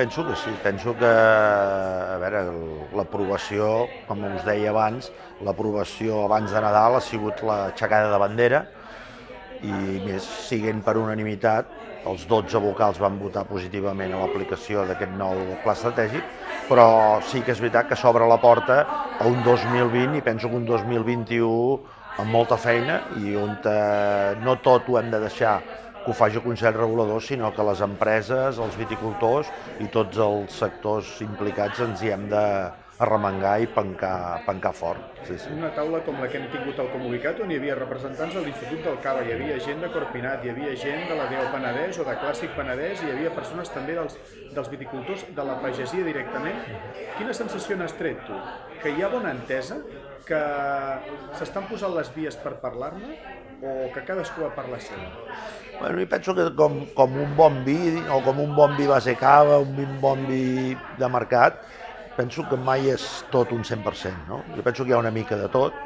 penso que sí, penso que, a veure, l'aprovació, com us deia abans, l'aprovació abans de Nadal ha sigut l'aixecada de bandera i més, siguent per unanimitat, els 12 vocals van votar positivament a l'aplicació d'aquest nou pla estratègic, però sí que és veritat que s'obre la porta a un 2020 i penso que un 2021 amb molta feina i on no tot ho hem de deixar que ho faci el Consell Regulador, sinó que les empreses, els viticultors i tots els sectors implicats ens hi hem d'arremangar i pencar fort. Sí, sí. En una taula com la que hem tingut al Comunicat, on hi havia representants de l'Institut del Cava, hi havia gent de Corpinat, hi havia gent de la DEO Penedès o de Clàssic Penedès, hi havia persones també dels viticultors, de la pagesia directament. Quina sensació n'has tret tu? Que hi ha bona entesa? Que s'estan posant les vies per parlar-ne? O que cadascú va per la seva? Bueno, jo penso que com un bon vi, o com un bon vi base cava, un bon vi de mercat, penso que mai és tot un 100%, no? Jo penso que hi ha una mica de tot,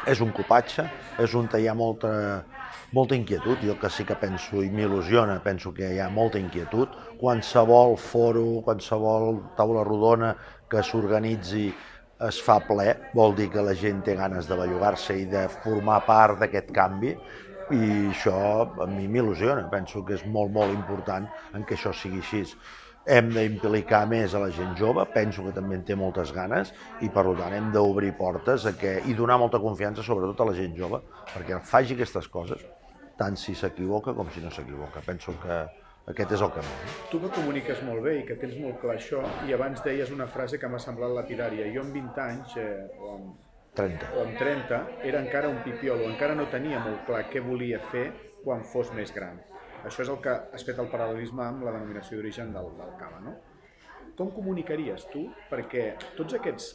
és un copatge, és on hi ha molta inquietud, jo que sí que penso i m'il·lusiona, penso que hi ha molta inquietud, qualsevol foro, qualsevol taula rodona que s'organitzi es fa ple, vol dir que la gent té ganes de bellugar-se i de formar part d'aquest canvi, i això a mi m'il·lusiona, penso que és molt important en que això sigui així. Hem d'implicar més a la gent jove, penso que també en té moltes ganes i per tant hem d'obrir portes i donar molta confiança sobretot a la gent jove perquè faci aquestes coses, tant si s'equivoca com si no s'equivoca. Penso que aquest és el camí. Tu que comuniques molt bé i que tens molt clar això, i abans deies una frase que m'ha semblat lapidària. Jo amb 20 anys, o amb 30, era encara un pipiol, o encara no tenia molt clar què volia fer quan fos més gran. Això és el que has fet el paral·lelisme amb la denominació d'origen del cava, no? Com comunicaries tu perquè tots aquests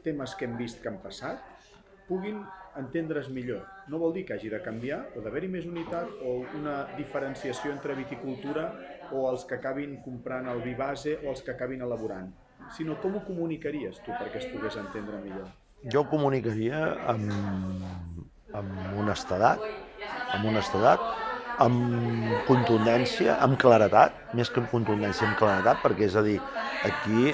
temes que hem vist que han passat puguin entendre's millor? No vol dir que hagi de canviar o d'haver-hi més unitat o una diferenciació entre viticultura o els que acabin comprant el vi base o els que acabin elaborant, sinó com ho comunicaries tu perquè es pogués entendre millor? Jo ho comunicaria amb honestedat, amb contundència, amb claredat, més que amb contundència, amb claredat, perquè és a dir, aquí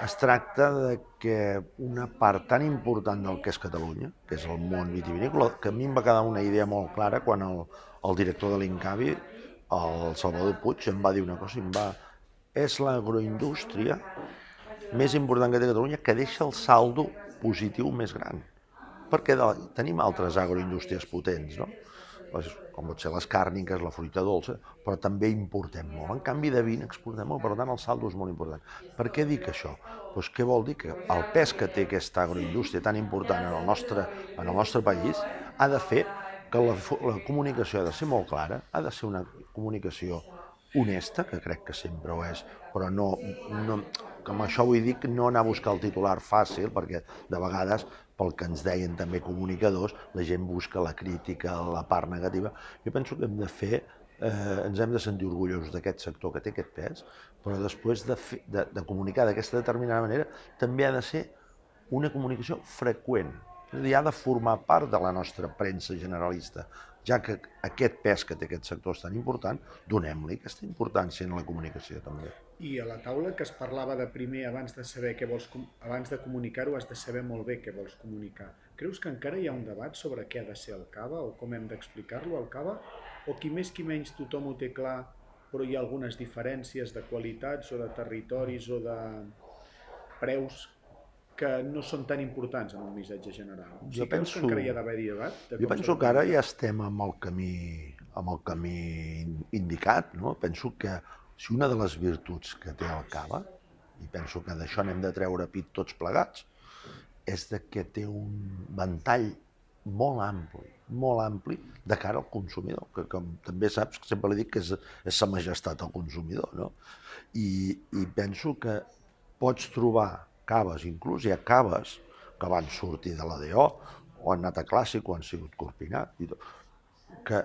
es tracta de que una part tan important del que és Catalunya, que és el món vitivinícola, que a mi em va quedar una idea molt clara quan el director de l'Incavi, el Salvador Puig, em va dir una cosa, és l'agroindústria més important que té Catalunya que deixa el saldo positiu més gran. Perquè tenim altres agroindústries potents, no? Com pot ser les càrniques, la fruita dolça, però també importem molt. En canvi de vi exportem molt, per tant el saldo és molt important. Per què dic això? Doncs què vol dir? Que el pes que té aquesta agroindústria tan important en el nostre país ha de fer que la comunicació ha de ser molt clara, ha de ser una comunicació honesta, que crec que sempre ho és, però no, com això vull dir, no anar a buscar el titular fàcil, perquè de vegades, pel que ens deien també comunicadors, la gent busca la crítica, la part negativa. Jo penso que ens hem de sentir orgullosos d'aquest sector que té aquest pes, però després de comunicar d'aquesta determinada manera, també ha de ser una comunicació freqüent. És a dir, ha de formar part de la nostra premsa generalista, ja que aquest pes que té aquest sector és tan important, donem-li aquesta importància en la comunicació també. I a la taula que es parlava de primer, abans de comunicar-ho, has de saber molt bé què vols comunicar. Creus que encara hi ha un debat sobre què ha de ser el cava o com hem d'explicar-lo al cava? O qui més qui menys tothom ho té clar, però hi ha algunes diferències de qualitats o de territoris o de preus que no són tan importants en un missatge general? Creus que encara hi ha d'haver-hi debat? Jo penso que ara ja estem amb el camí indicat, no? Penso que si una de les virtuts que té el cava, i penso que d'això n'hem de treure pit tots plegats, és que té un ventall molt ampli de cara al consumidor, que com també saps, sempre li dic que és sa majestat el consumidor, no? I penso que pots trobar caves, inclús hi ha caves que van sortir de la DO, o han anat a Clàssic, o han sigut Corpinat, que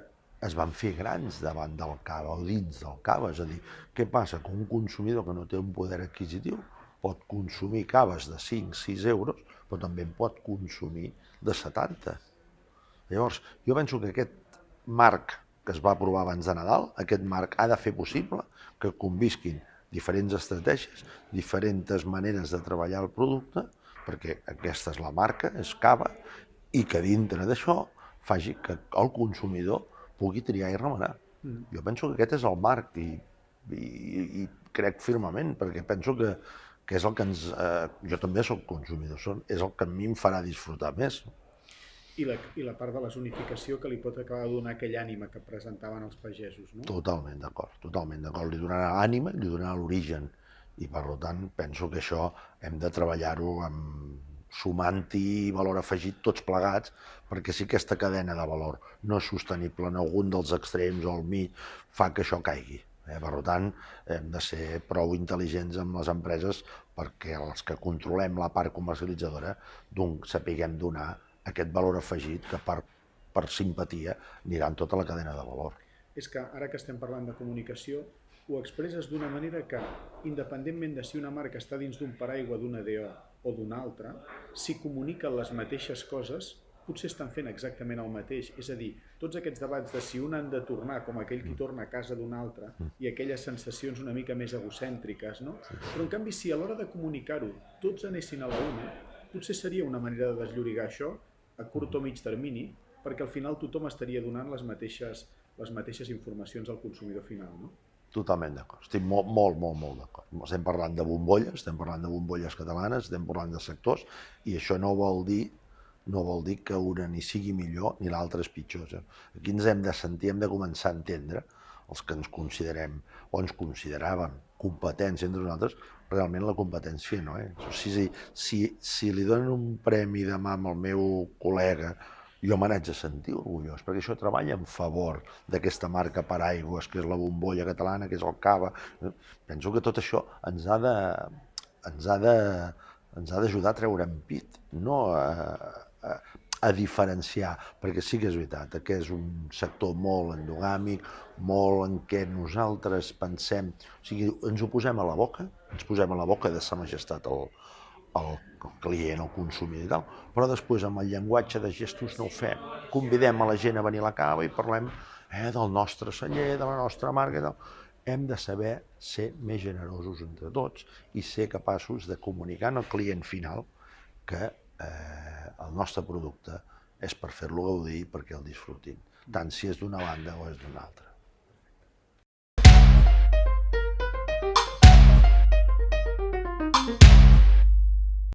es van fer grans davant del cava o dins del cava. És a dir, què passa? Que un consumidor que no té un poder adquisitiu pot consumir caves de 5-6 euros, però també en pot consumir de 70. Llavors, jo penso que aquest marc que es va aprovar abans de Nadal, aquest marc ha de fer possible que convisquin diferents estratègies, diferents maneres de treballar el producte, perquè aquesta és la marca, és Cava, i que dintre d'això faci que el consumidor pugui triar i remenar. Jo penso que aquest és el marc i crec firmement, perquè penso que és el que ens... Jo també soc consumidor, és el que a mi em farà disfrutar més. I la part de la zonificació que li pot acabar de donar aquell ànima que presentaven els pagesos, no? Totalment d'acord, totalment d'acord. Li donarà ànima, li donarà l'origen. I per tant penso que això hem de treballar-ho sumant-hi valor afegit tots plegats, perquè si aquesta cadena de valor no és sostenible en algun dels extrems o al mig, fa que això caigui. Per tant, hem de ser prou intel·ligents amb les empreses perquè els que controlem la part comercialitzadora sapiguem donar aquest valor afegit que per simpatia anirà en tota la cadena de valor. És que ara que estem parlant de comunicació, ho expresses d'una manera que, independentment de si una marca està dins d'un paraigua d'una DO o d'una altra, si comuniquen les mateixes coses, potser estan fent exactament el mateix. És a dir, tots aquests debats de si un han de tornar com aquell qui torna a casa d'un altre i aquelles sensacions una mica més egocèntriques, no? Però en canvi, si a l'hora de comunicar-ho tots anessin a la una, potser seria una manera de desllorigar això a curt o mig termini, perquè al final tothom estaria donant les mateixes informacions al consumidor final, no? Totalment d'acord, estic molt d'acord. Estem parlant de bombolles catalanes, estem parlant de sectors, i això no vol dir que una ni sigui millor ni l'altra és pitjor. Aquí ens hem de sentir, hem de començar a entendre, els que ens considerem o ens consideraven competents entre nosaltres, realment la competència no és. Si li donen un premi demà amb el meu col·lega, jo me n'haig de sentir orgullós, perquè això treballa en favor d'aquesta marca paraigües, que és la bombolla catalana, que és el Cava. Penso que tot això ens ha d'ajudar a treure en pit, no a diferenciar, perquè sí que és veritat, que és un sector molt endogàmic, molt en què nosaltres pensem, o sigui, ens ho posem a la boca, de sa majestat el client, el consumidor i tal, però després amb el llenguatge de gestos no ho fem. Convidem a la gent a venir a la Cava i parlem del nostre celler, de la nostra marca i tal. Hem de saber ser més generosos entre tots i ser capaços de comunicar al client final que el nostre producte és per fer-lo gaudir i perquè el disfrutin, tant si és d'una banda o és d'una altra.